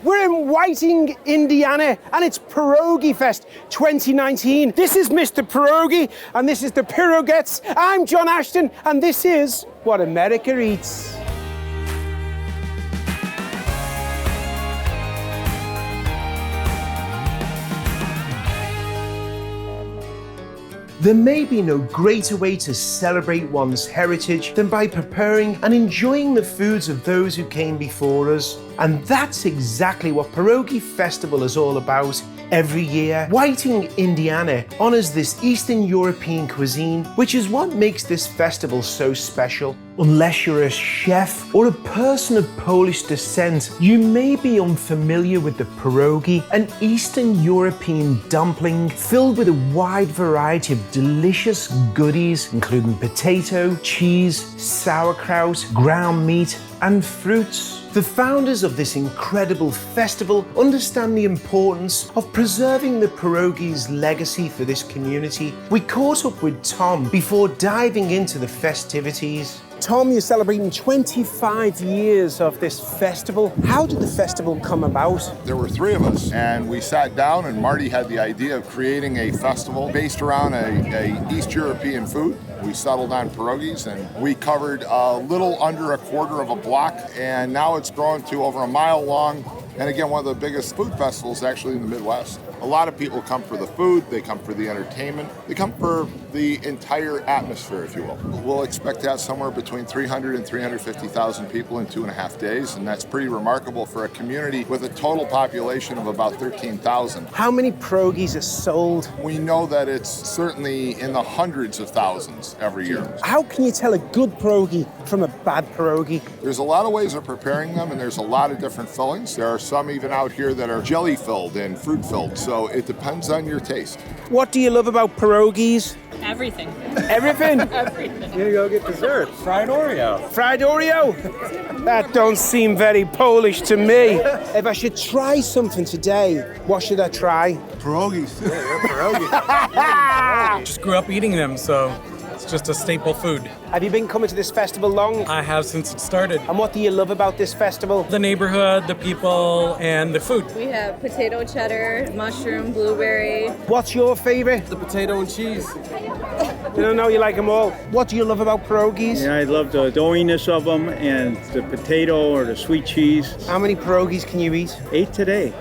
We're in Whiting, Indiana, and it's Pierogi Fest 2019. This is Mr. Pierogi, and this is the Pierogettes. I'm Jon Ashton, and this is What America Eats. There may be no greater way to celebrate one's heritage than by preparing and enjoying the foods of those who came before us. And that's exactly what Pierogi Festival is all about. Every year, Whiting, Indiana honors this Eastern European cuisine, which is what makes this festival so special. Unless you're a chef or a person of Polish descent, you may be unfamiliar with the pierogi, an Eastern European dumpling filled with a wide variety of delicious goodies, including potato, cheese, sauerkraut, ground meat, and fruits. The founders of this incredible festival understand the importance of preserving the pierogi's legacy for this community. We caught up with Tom before diving into the festivities. Tom, you're celebrating 25 years of this festival. How did the festival come about? There were three of us, and we sat down, and Marty had the idea of creating a festival based around a East European food. We settled on pierogies, and we covered a little under a quarter of a block, and now it's grown to over a mile long. And again, one of the biggest food festivals actually in the Midwest. A lot of people come for the food, they come for the entertainment, they come for the entire atmosphere, if you will. We'll expect to have somewhere between 300 and 350,000 people in 2.5 days, and that's pretty remarkable for a community with a total population of about 13,000. How many pierogies are sold? We know that it's certainly in the hundreds of thousands every year. How can you tell a good pierogi from a bad pierogi? There's a lot of ways of preparing them, and there's a lot of different fillings. There are some even out here that are jelly filled and fruit filled, so it depends on your taste. What do you love about pierogies? Everything. Everything? Everything. You're gonna go get dessert. Fried Oreo. Fried Oreo? That don't seem very Polish to me. If I should try something today, what should I try? Pierogies. Just grew up eating them, so it's just a staple food. Have you been coming to this festival long? I have since it started. And what do you love about this festival? The neighborhood, the people, and the food. We have potato cheddar, mushroom, blueberry. What's your favorite? The potato and cheese. No, you like them all. What do you love about pierogies? Yeah, I love the doughiness of them and the potato or the sweet cheese. How many pierogies can you eat? 8 today.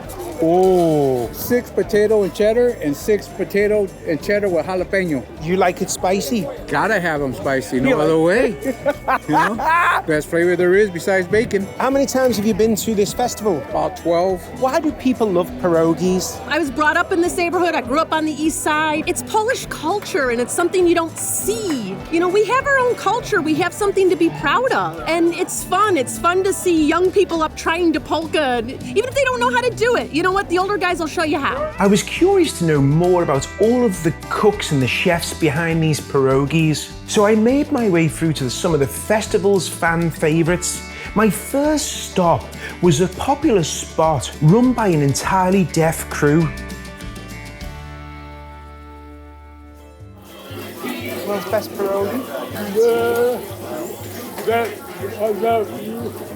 Oh. 6 potato and cheddar and 6 potato and cheddar with jalapeno. You like it spicy? Gotta have them spicy, no other way. You know? Best flavor there is besides bacon. How many times have you been to this festival? About 12. Why do people love pierogies? I was brought up in this neighborhood. I grew up on the east side. It's Polish culture, and it's something you don't see. You know, we have our own culture. We have something to be proud of. And it's fun. It's fun to see young people up trying to polka, even if they don't know how to do it. You know what? The older guys will show you how. I was curious to know more about all of the cooks and the chefs behind these pierogies. So I made my way through to some of the festival's fan favorites. My first stop was a popular spot run by an entirely deaf crew. World's best pierogi?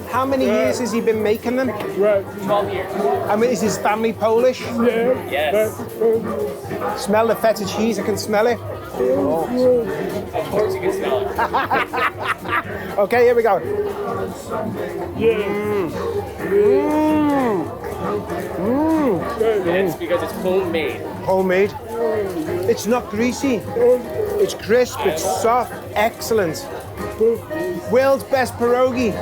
How many years has he been making them? 12 years. I mean, is his family Polish? Yes. Smell the feta cheese, I can smell it. Of course you can smell it. Okay, here we go. And it's because it's homemade. Homemade. It's not greasy. It's crisp, it's soft, excellent. World's best pierogi.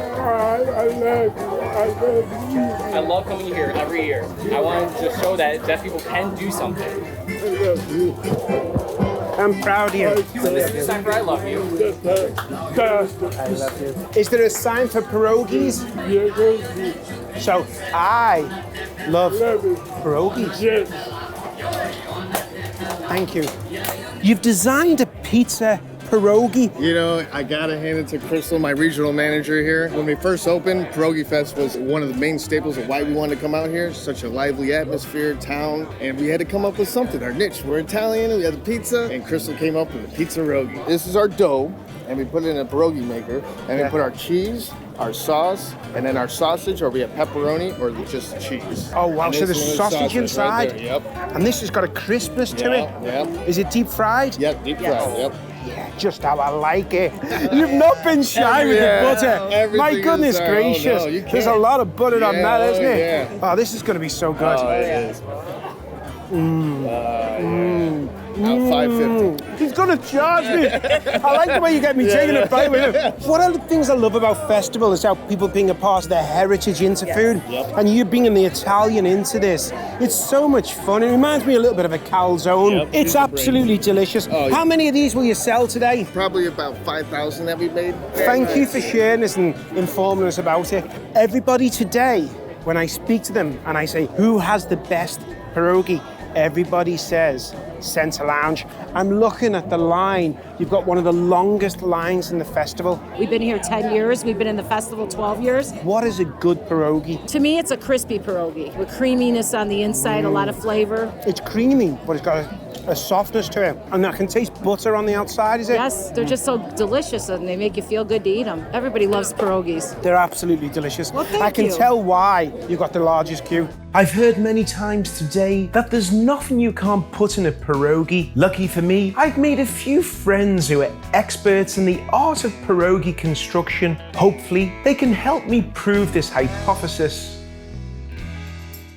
I love coming here every year. I wanted to show that deaf people can do something. I'm proud of you. So this is the sign for I love you. I love you. Is there a sign for pierogies? So I love pierogies. Thank you. You've designed a pizza pierogi. You know, I gotta hand it to Crystal, my regional manager here. When we first opened, Pierogi Fest was one of the main staples of why we wanted to come out here. Such a lively atmosphere, town, and we had to come up with something, our niche. We're Italian, and we had the pizza, and Crystal came up with a pizza pierogi. This is our dough, and we put it in a pierogi maker, and we put our cheese, our sauce, and then our sausage, or we have pepperoni, or just cheese. Oh wow, And so this there's one is sausage right inside. there, Yep. And this has got a crispness to it. Yep. Is it deep fried? Yep, deep fried, yep. Yeah, just how I like it. You've not been shy with the butter. Everything My goodness is there. gracious. Oh, no, you There's a can't. lot of butter on Yeah, that, isn't it? yeah. Oh, this is going to be so good. Oh, it is. Now $5.50. He's going to charge me. I like the way you get me taking a bite with him. One of the things I love about festival is how people bring a part of their heritage into food. And you bringing the Italian into this. It's so much fun. It reminds me a little bit of a calzone. It's absolutely delicious. Oh, How many of these will you sell today? Probably about 5,000 that we made. Thank you for sharing this and informing us about it. Everybody today, when I speak to them and I say, who has the best pierogi? Everybody says Centre Lounge. I'm looking at the line. You've got one of the longest lines in the festival. We've been here 10 years. We've been in the festival 12 years. What is a good pierogi? To me, it's a crispy pierogi with creaminess on the inside, a lot of flavor. It's creamy, but it's got a softness to it. And I can taste butter on the outside, is it? Yes, they're just so delicious and they make you feel good to eat them. Everybody loves pierogies. They're absolutely delicious. Well, thank I can you. tell why you got the largest queue. I've heard many times today that there's nothing you can't put in a pierogi. Lucky for me, I've made a few friends who are experts in the art of pierogi construction. Hopefully, they can help me prove this hypothesis.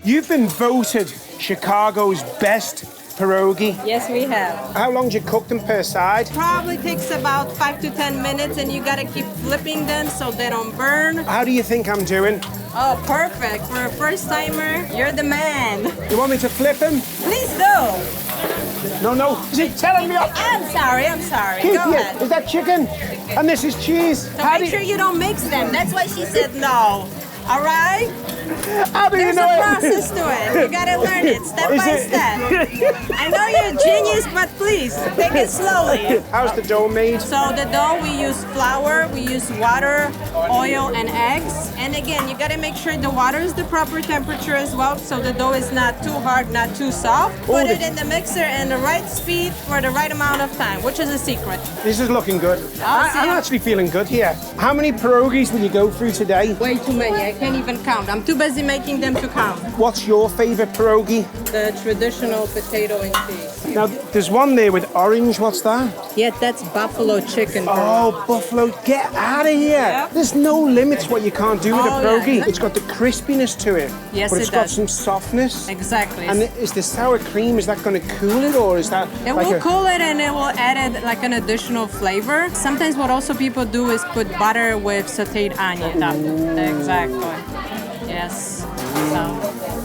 You've been voted Chicago's best pierogi. Yes, we have. How long do you cook them per side? Probably takes about 5 to 10 minutes, and you gotta keep flipping them so they don't burn. How do you think I'm doing? Oh, perfect. For a first timer, you're the man. You want me to flip them? Please do. No. Is it telling me off? I'm sorry. Keep Go it. ahead. Is that chicken? And this is cheese. So make sure you don't mix them. That's why she said no. All right? How do There's you know a it? process to it. You gotta learn it step Is by it- step. I know you're a genius, but please take it slowly. How's the dough made? So the dough, we use flour, we use water, oil, and eggs. And again, you gotta make sure the water is the proper temperature as well, so the dough is not too hard, not too soft. Put it in the mixer and the right speed for the right amount of time, which is a secret. This is looking good. I'll see I'm you. actually feeling good here. How many pierogies will you go through today? Way too many, I can't even count. I'm too busy making them to count. What's your favorite pierogi? The traditional potato and cheese. Now, there's one there with orange. What's that? Yeah, that's buffalo chicken. Oh, buffalo, get out of here. Yep. There's no limits what you can't do with a Oh, pierogi. yeah. It's got the crispiness to it. Yes, but it's it got does. some softness. Exactly. And is the sour cream, is that going to cool it, or is that It like will a... cool it and it will add it like an additional flavor. Sometimes what also people do is put butter with sauteed onion. Exactly. Yes. So,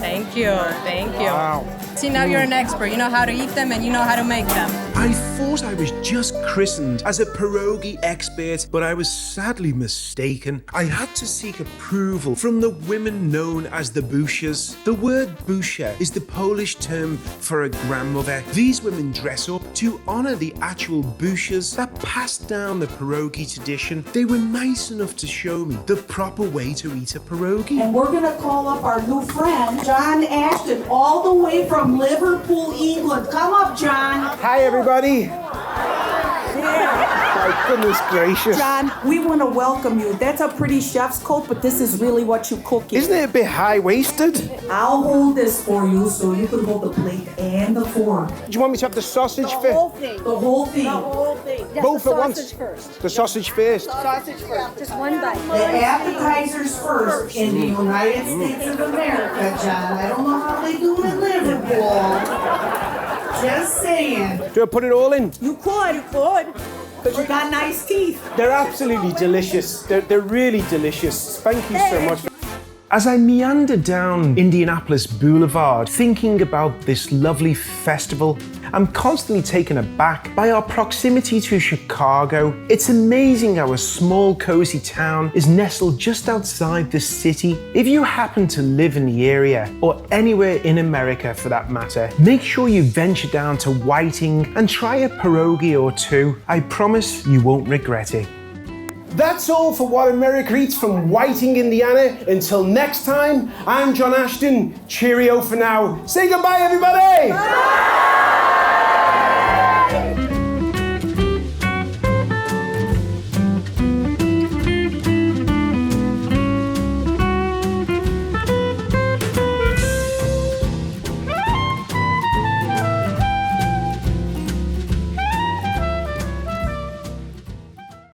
thank you. Wow. See, now you're an expert. You know how to eat them and you know how to make them. I thought I was just christened as a pierogi expert, but I was sadly mistaken. I had to seek approval from the women known as the bushas. The word busha is the Polish term for a grandmother. These women dress up to honor the actual bushas that passed down the pierogi tradition. They were nice enough to show me the proper way to eat a pierogi. And we're gonna call up our new friend, Jon Ashton, all the way from Liverpool, England. Come up, John. Hi, everybody. My goodness gracious. John, we want to welcome you. That's a pretty chef's coat, but this is really what you cook in. Isn't it a bit high-waisted? I'll hold this for you so you can hold the plate and the fork. Do you want me to have the sausage first? The whole thing. Yes, Both the at once? sausage first. The sausage first. Sausage first. Just one bite. The appetizers first in the United States of America, John. I don't know how they do in Liverpool. Just saying. Do I put it all in? You could. Because you got nice teeth. They're absolutely delicious. They're really delicious. Thank you so much. As I meander down Indianapolis Boulevard, thinking about this lovely festival, I'm constantly taken aback by our proximity to Chicago. It's amazing how a small, cozy town is nestled just outside the city. If you happen to live in the area, or anywhere in America for that matter, make sure you venture down to Whiting and try a pierogi or two. I promise you won't regret it. That's all for What America Eats from Whiting, Indiana. Until next time, I'm Jon Ashton. Cheerio for now. Say goodbye, everybody! Bye.